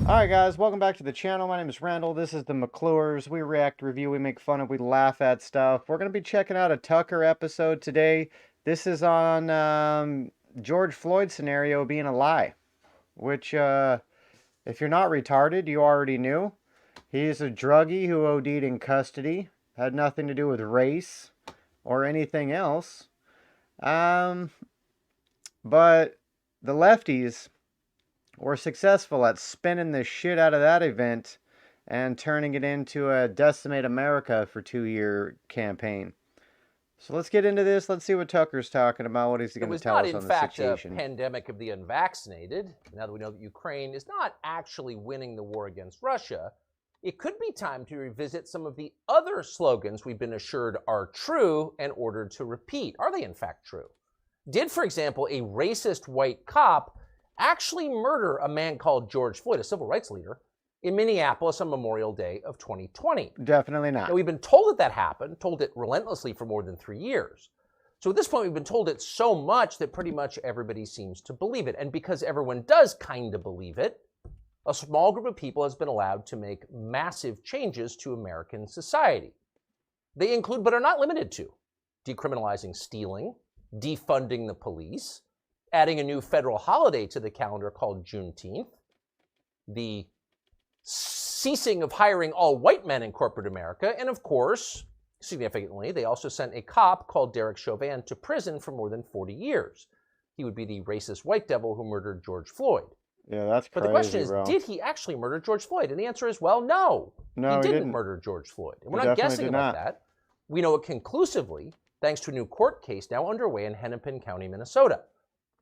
Alright guys, welcome back to the channel. My name is Randall. This is the McClures. We react, review, we make fun of, we laugh at stuff. We're going to be checking out a Tucker episode today. This is on George Floyd scenario being a lie. Which, if you're not retarded, you already knew. He's a druggie who OD'd in custody. Had nothing to do with race or anything else. But the lefties were successful at spinning the shit out of that event and turning it into a Decimate America for 2-year campaign. So let's get into this. Let's see what Tucker's talking about, what he's going to tell us on the situation. It was not, in fact, a pandemic of the unvaccinated. Now that we know that Ukraine is not actually winning the war against Russia, it could be time to revisit some of the other slogans we've been assured are true and ordered to repeat. Are they, in fact, true? Did, for example, a racist white cop actually murder a man called George Floyd, a civil rights leader, in Minneapolis on Memorial Day of 2020? Definitely not. Now, we've been told that that happened, told it relentlessly for more than 3 years. So at this point, we've been told it so much that pretty much everybody seems to believe it. And because everyone does kind of believe it, a small group of people has been allowed to make massive changes to American society. They include, but are not limited to, decriminalizing stealing, defunding the police, adding a new federal holiday to the calendar called Juneteenth, the ceasing of hiring all white men in corporate America, and of course, significantly, they also sent a cop called Derek Chauvin to prison for more than 40 years. He would be the racist white devil who murdered George Floyd. Yeah, that's crazy, but the question is, bro. did he actually murder George Floyd? And the answer is, well, no. No, he didn't murder George Floyd. And we're not guessing about that. We know it conclusively, thanks to a new court case now underway in Hennepin County, Minnesota.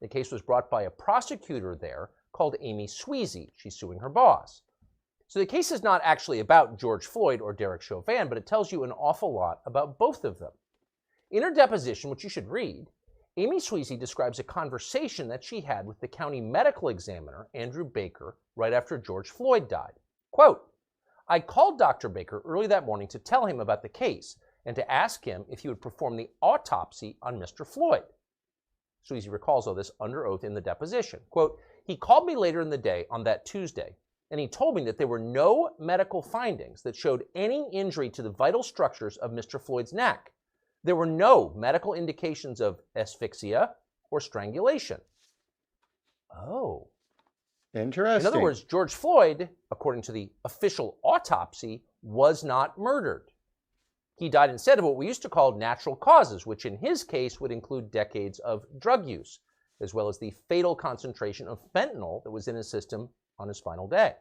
The case was brought by a prosecutor there called Amy Sweezy. She's suing her boss. So the case is not actually about George Floyd or Derek Chauvin, but it tells you an awful lot about both of them. In her deposition, which you should read, Amy Sweezy describes a conversation that she had with the county medical examiner, Andrew Baker, right after George Floyd died. Quote, "I called Dr. Baker early that morning to tell him about the case and to ask him if he would perform the autopsy on Mr. Floyd." Sweezy recalls all this under oath in the deposition. Quote, "He called me later in the day on that Tuesday, and he told me that there were no medical findings that showed any injury to the vital structures of Mr. Floyd's neck. There were no medical indications of asphyxia or strangulation." Oh. Interesting. In other words, George Floyd, according to the official autopsy, was not murdered. He died instead of what we used to call natural causes, which in his case would include decades of drug use, as well as the fatal concentration of fentanyl that was in his system on his final day.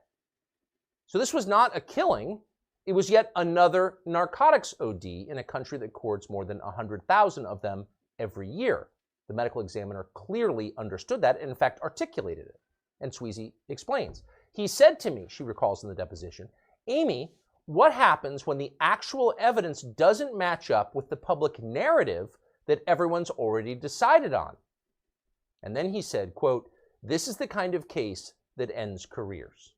So this was not a killing. It was yet another narcotics OD in a country that records more than 100,000 of them every year. The medical examiner clearly understood that and, in fact, articulated it. And Sweezy explains. "He said to me," she recalls in the deposition, "Amy, what happens when the actual evidence doesn't match up with the public narrative that everyone's already decided on?" And then he said, quote, "This is the kind of case that ends careers."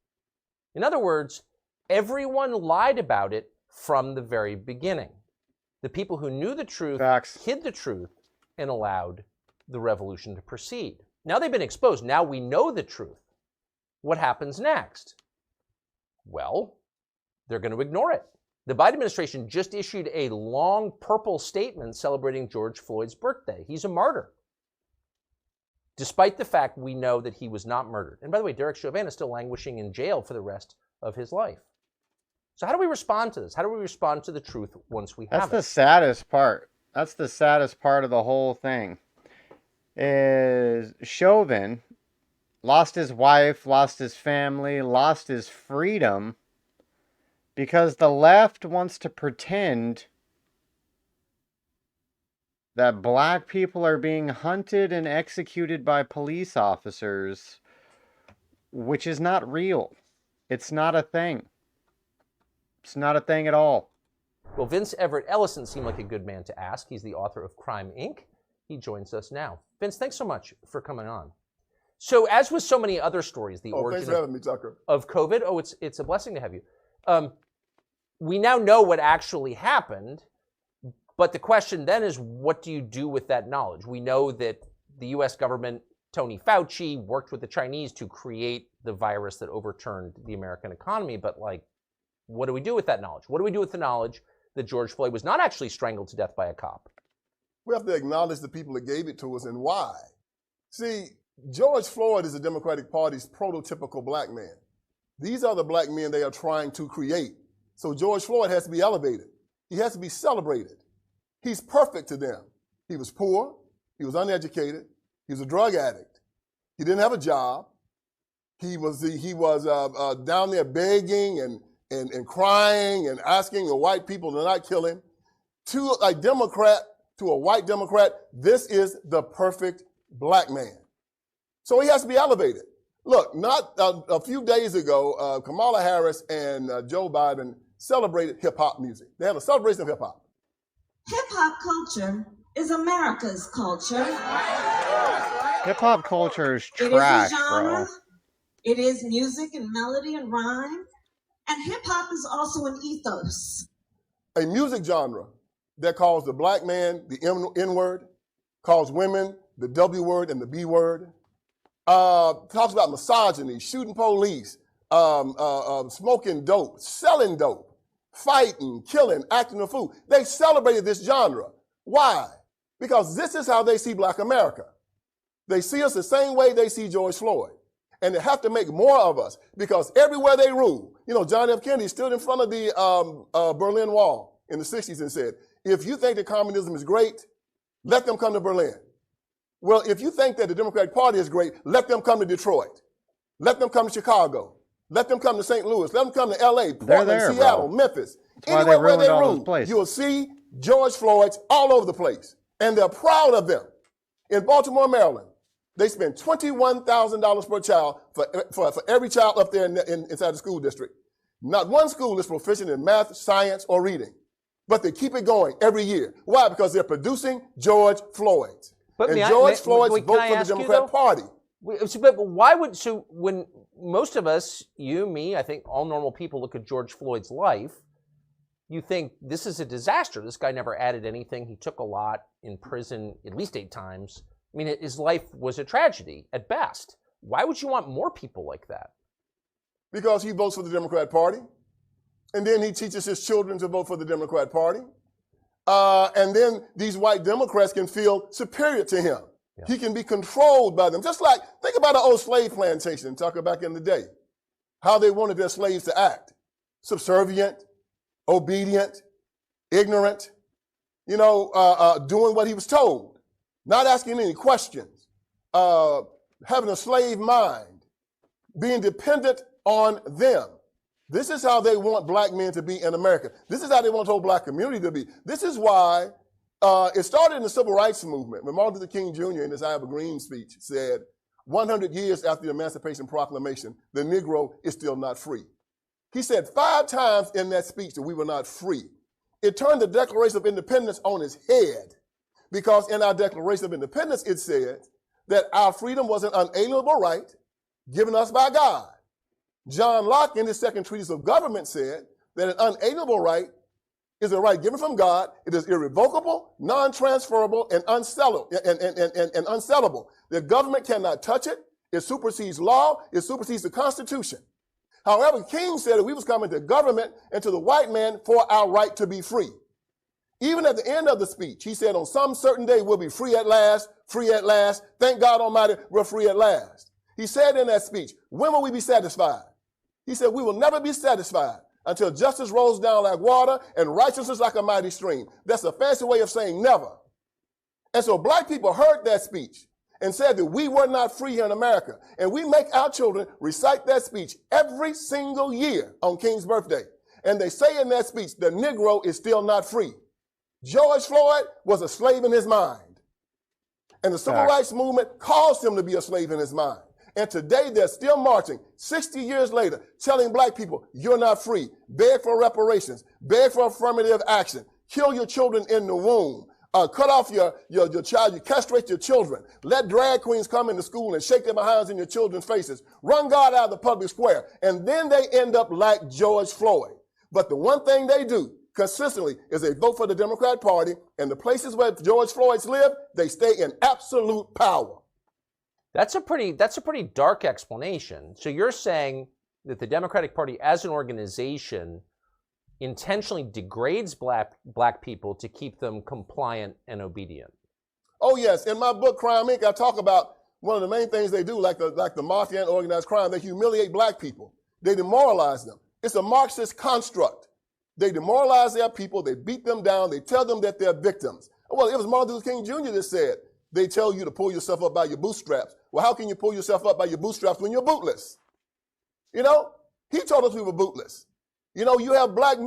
In other words, everyone lied about it from the very beginning. The people who knew the truth hid the truth and allowed the revolution to proceed. Now they've been exposed. Now we know the truth. What happens next? Well, they're going to ignore it. The Biden administration just issued a long purple statement celebrating George Floyd's birthday. He's a martyr, despite the fact we know that he was not murdered. And by the way, Derek Chauvin is still languishing in jail for the rest of his life. So how do we respond to this? How do we respond to the truth once we have it? That's the saddest part. That's the saddest part of the whole thing. Is Chauvin lost his wife, lost his family, lost his freedom because the left wants to pretend that black people are being hunted and executed by police officers, which is not real. It's not a thing. It's not a thing at all. Well, Vince Everett Ellison seemed like a good man to ask. He's the author of Crime, Inc. He joins us now. Vince, thanks so much for coming on. So as with so many other stories, the origin thanks for having me, Tucker. Of COVID, it's a blessing to have you. We now know what actually happened, but the question then is, what do you do with that knowledge? We know that the U.S. government, Tony Fauci, worked with the Chinese to create the virus that overturned the American economy. But like, what do we do with that knowledge? What do we do with the knowledge that George Floyd was not actually strangled to death by a cop? We have to acknowledge the people that gave it to us and why. See, George Floyd is the Democratic Party's prototypical black man. These are the black men they are trying to create. So George Floyd has to be elevated. He has to be celebrated. He's perfect to them. He was poor. He was uneducated. He was a drug addict. He didn't have a job. He was down there begging and crying and asking the white people to not kill him. To a white Democrat, this is the perfect black man. So he has to be elevated. Look, not a few days ago, Kamala Harris and Joe Biden celebrated hip-hop music. They had a celebration of hip-hop. Hip-hop culture is America's culture. Hip-hop culture is It trash, is a genre. bro. It is music and melody and rhyme. And hip-hop is also an ethos. A music genre that calls the black man the N-word, calls women the W word and the B word, talks about misogyny, shooting police, smoking dope, selling dope, fighting, killing, acting a fool. They celebrated this genre. Why? Because this is how they see black America. They see us the same way they see George Floyd. And they have to make more of us because everywhere they rule, you know, John F. Kennedy stood in front of the Berlin Wall in the 60s and said, if you think that communism is great, let them come to Berlin. Well, if you think that the Democratic Party is great, let them come to Detroit. Let them come to Chicago. Let them come to St. Louis. Let them come to L.A., Portland, there, Seattle, bro. Memphis. That's why Anywhere they where they ruined all those rule, places. you'll see George Floyd's all over the place. And they're proud of them. In Baltimore, Maryland, they spend $21,000 per child for every child up there inside the school district. Not one school is proficient in math, science, or reading. But they keep it going every year. Why? Because they're producing George Floyd. But And George Floyd's can vote I for the ask you, Democrat though? Party. But why would, so when most of us, you, me, I think all normal people look at George Floyd's life, you think this is a disaster. This guy never added anything. He took a lot in prison at least 8 times. I mean, his life was a tragedy at best. Why would you want more people like that? Because he votes for the Democrat Party. And then he teaches his children to vote for the Democrat Party. And then these white Democrats can feel superior to him. Yeah. He can be controlled by them. Just like, think about an old slave plantation, talking back in the day, how they wanted their slaves to act. Subservient, obedient, ignorant, doing what he was told, not asking any questions, having a slave mind, being dependent on them. This is how they want black men to be in America. This is how they want the whole black community to be. This is why it started in the civil rights movement. When Martin Luther King Jr. in his I Have a Green speech said, 100 years after the Emancipation Proclamation, the Negro is still not free. He said 5 times in that speech that we were not free. It turned the Declaration of Independence on its head because in our Declaration of Independence, it said that our freedom was an unalienable right given us by God. John Locke, in his second treatise of government, said that an unalienable right is a right given from God. It is irrevocable, non-transferable, and unsellable. The government cannot touch it. It supersedes law. It supersedes the Constitution. However, King said that we was coming to government and to the white man for our right to be free. Even at the end of the speech, he said, on some certain day, we'll be free at last, free at last. Thank God Almighty, we're free at last. He said in that speech, when will we be satisfied? He said, we will never be satisfied until justice rolls down like water and righteousness like a mighty stream. That's a fancy way of saying never. And so black people heard that speech and said that we were not free here in America. And we make our children recite that speech every single year on King's birthday. And they say in that speech, the Negro is still not free. George Floyd was a slave in his mind. And the civil rights movement caused him to be a slave in his mind. And today they're still marching, 60 years later, telling black people, you're not free. Beg for reparations. Beg for affirmative action. Kill your children in the womb. Cut off your child. You castrate your children. Let drag queens come into school and shake their behinds in your children's faces. Run God out of the public square. And then they end up like George Floyd. But the one thing they do consistently is they vote for the Democrat Party. And the places where George Floyd's live, they stay in absolute power. That's a pretty dark explanation. So you're saying that the Democratic Party as an organization intentionally degrades black people to keep them compliant and obedient. Oh yes, in my book Crime Inc., I talk about one of the main things they do, like the mafia and organized crime. They humiliate black people. They demoralize them. It's a Marxist construct. They demoralize their people. They beat them down. They tell them that they're victims. Well, it was Martin Luther King Jr. that said, they tell you to pull yourself up by your bootstraps. Well, how can you pull yourself up by your bootstraps when you're bootless? You know, he told us we were bootless. You know, you have black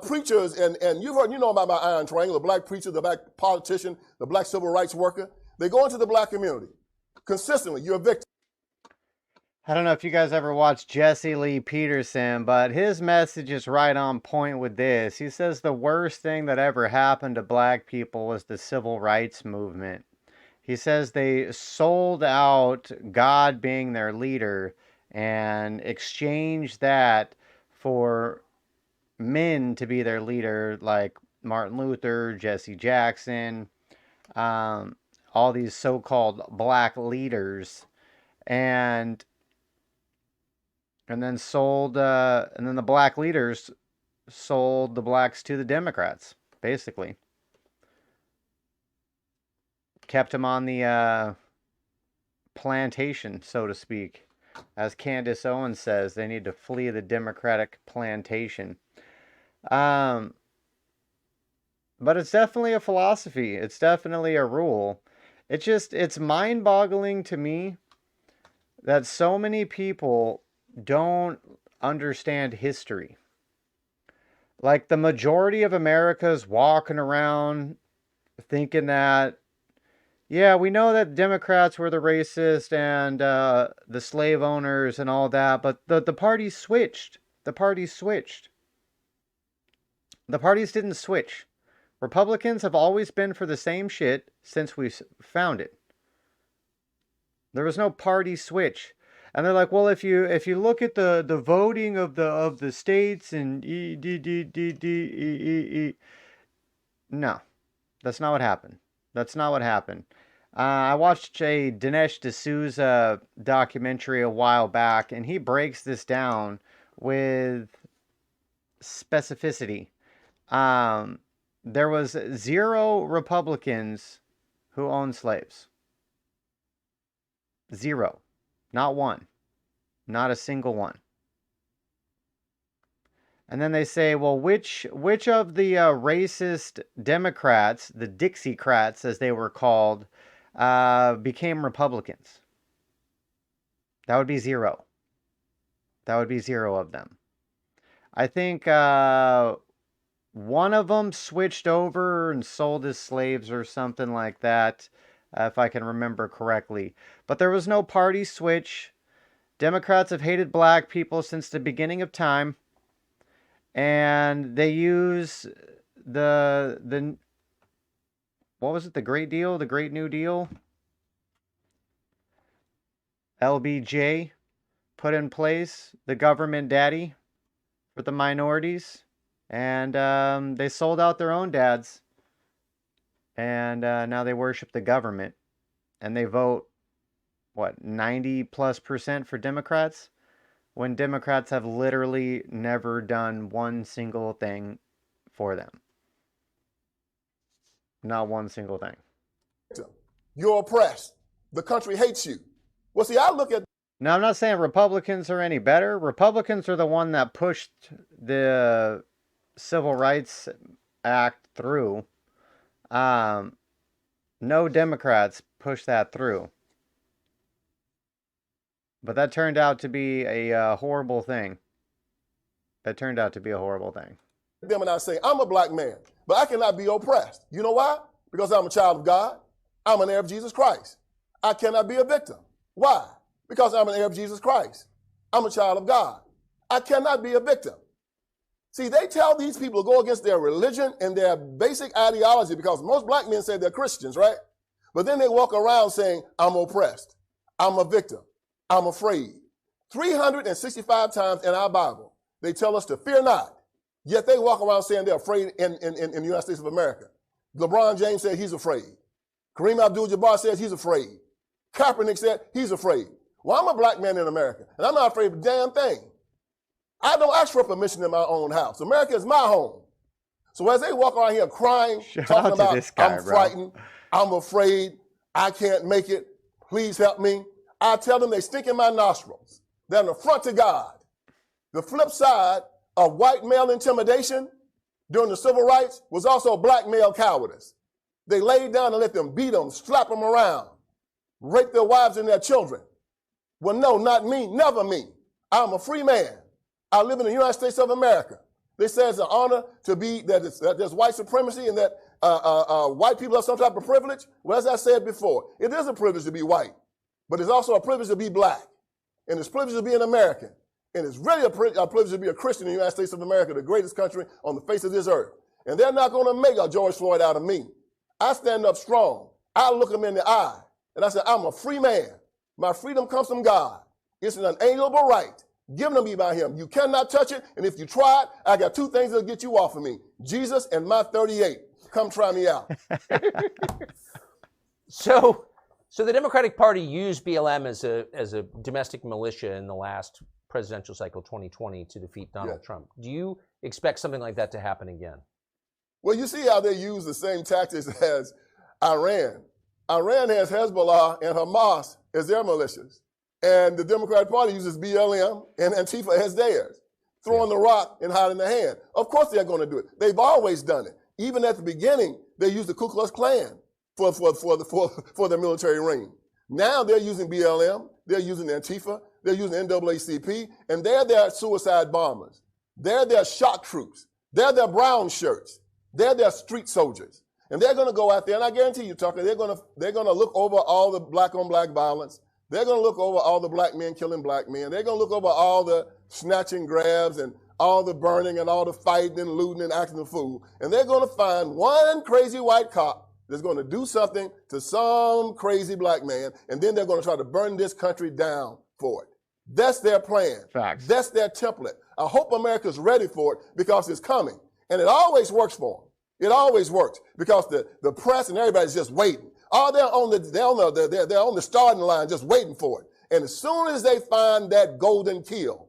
preachers, and you've heard, you know about my iron triangle, the black preacher, the black politician, the black civil rights worker. They go into the black community. Consistently, you're a victim. I don't know if you guys ever watched Jesse Lee Peterson, but his message is right on point with this. He says the worst thing that ever happened to black people was the civil rights movement. He says they sold out God being their leader and exchanged that for men to be their leader, like Martin Luther, Jesse Jackson, all these so-called black leaders, and then the black leaders sold the blacks to the Democrats, basically. Kept them on the plantation, so to speak. As Candace Owens says, they need to flee the Democratic plantation. But it's definitely a philosophy. It's definitely a rule. It's mind-boggling to me that so many people don't understand history. Like, the majority of America's walking around thinking that, yeah, we know that Democrats were the racist and the slave owners and all that, but the parties switched. The parties switched. The parties didn't switch. Republicans have always been for the same shit since we found it. There was no party switch. And they're like, well, if you look at the voting of the states and no, that's not what happened. That's not what happened. I watched a Dinesh D'Souza documentary a while back, and he breaks this down with specificity. There was 0 Republicans who owned slaves. 0. Not one. Not a single one. And then they say, well, which of the racist Democrats, the Dixiecrats as they were called, became Republicans? That would be 0. That would be 0 of them. I think one of them switched over and sold his slaves or something like that, if I can remember correctly. But there was no party switch. Democrats have hated black people since the beginning of time. And they use the what was it? The Great Deal? The Great New Deal? LBJ put in place the government daddy for the minorities. And they sold out their own dads. And now they worship the government. And they vote, what, 90+% for Democrats? When Democrats have literally never done one single thing for them. Not one single thing. You're oppressed. The country hates you. Well, see, I look at... Now, I'm not saying Republicans are any better. Republicans are the one that pushed the Civil Rights Act through. No Democrats pushed that through. But that turned out to be a horrible thing. That turned out to be a horrible thing. Them and I say, I'm a black man, but I cannot be oppressed. You know why? Because I'm a child of God. I'm an heir of Jesus Christ. I cannot be a victim. Why? Because I'm an heir of Jesus Christ. I'm a child of God. I cannot be a victim. See, they tell these people to go against their religion and their basic ideology because most black men say they're Christians, right? But then they walk around saying, I'm oppressed. I'm a victim. I'm afraid. 365 times in our Bible, they tell us to fear not. Yet they walk around saying they're afraid in the United States of America. LeBron James said he's afraid. Kareem Abdul-Jabbar says he's afraid. Kaepernick said he's afraid. Well, I'm a black man in America, and I'm not afraid of a damn thing. I don't ask for permission in my own house. America is my home. So as they walk around here crying, talking about, this guy, I'm frightened, I'm afraid, I can't make it, please help me, I tell them they stink in my nostrils. They're an affront to God. The flip side of white male intimidation during the civil rights was also black male cowardice. They laid down and let them beat them, slap them around, rape their wives and their children. Well, no, not me, never me. I'm a free man. I live in the United States of America. They say it's an honor to be, that there's white supremacy and that white people have some type of privilege. Well, as I said before, it is a privilege to be white, but it's also a privilege to be black. And it's a privilege to be an American. And it's really a privilege to be a Christian in the United States of America, the greatest country on the face of this earth. And they're not going to make a George Floyd out of me. I stand up strong. I look them in the eye. And I say, I'm a free man. My freedom comes from God. It's an unalienable right given to me by him. You cannot touch it. And if you try it, I got two things that'll get you off of me. Jesus and my 38. Come try me out. So the Democratic Party used BLM as a domestic militia in the last presidential cycle, 2020, to defeat Donald Trump. Do you expect something like that to happen again? Well, you see how they use the same tactics as Iran. Iran has Hezbollah and Hamas as their militias. And the Democratic Party uses BLM and Antifa as theirs, throwing the rock and hiding the hand. Of course they're going to do it. They've always done it. Even at the beginning, they used the Ku Klux Klan for the military reign. Now they're using BLM, they're using Antifa, they're using NAACP, and they're their suicide bombers. They're their shock troops. They're their brown shirts. They're their street soldiers. And they're going to go out there, and I guarantee you, Tucker, they're going to look over all the black-on-black violence. They're going to look over all the black men killing black men. They're going to look over all the snatching grabs and all the burning and all the fighting and looting and acting a fool. And they're going to find one crazy white cop that's going to do something to some crazy black man, and then they're going to try to burn this country down for it. That's their plan. Facts. That's their template. I hope America's ready for it because it's coming. And it always works for them. It always works because the press and everybody's just waiting. Oh, they're on the starting line just waiting for it. And as soon as they find that golden kill,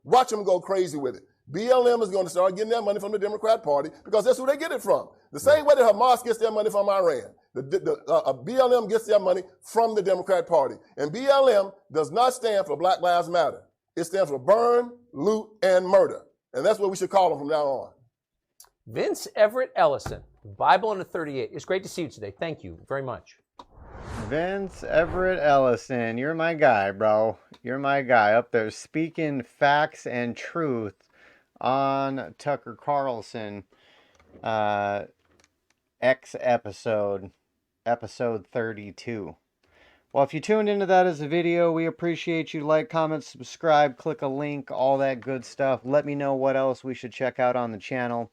watch them go crazy with it. BLM is going to start getting their money from the Democrat Party because that's who they get it from. The same way that Hamas gets their money from Iran. BLM gets their money from the Democrat Party. And BLM does not stand for Black Lives Matter. It stands for burn, loot, and murder. And that's what we should call them from now on. Vince Everett Ellison, Bible in a 38. It's great to see you today. Thank you very much. Vince Everett Ellison, you're my guy, bro. You're my guy up there speaking facts and truth on Tucker Carlson X episode 32. Well, if you tuned into that as a video, we appreciate you. Like, comment, subscribe, click a link, all that good stuff. Let me know what else we should check out on the channel.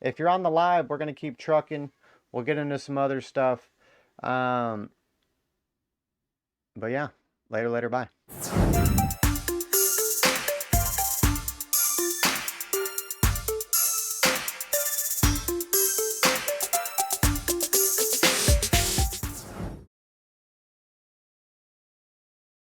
If you're on the live, we're going to keep trucking. We'll get into some other stuff. But yeah, later, bye.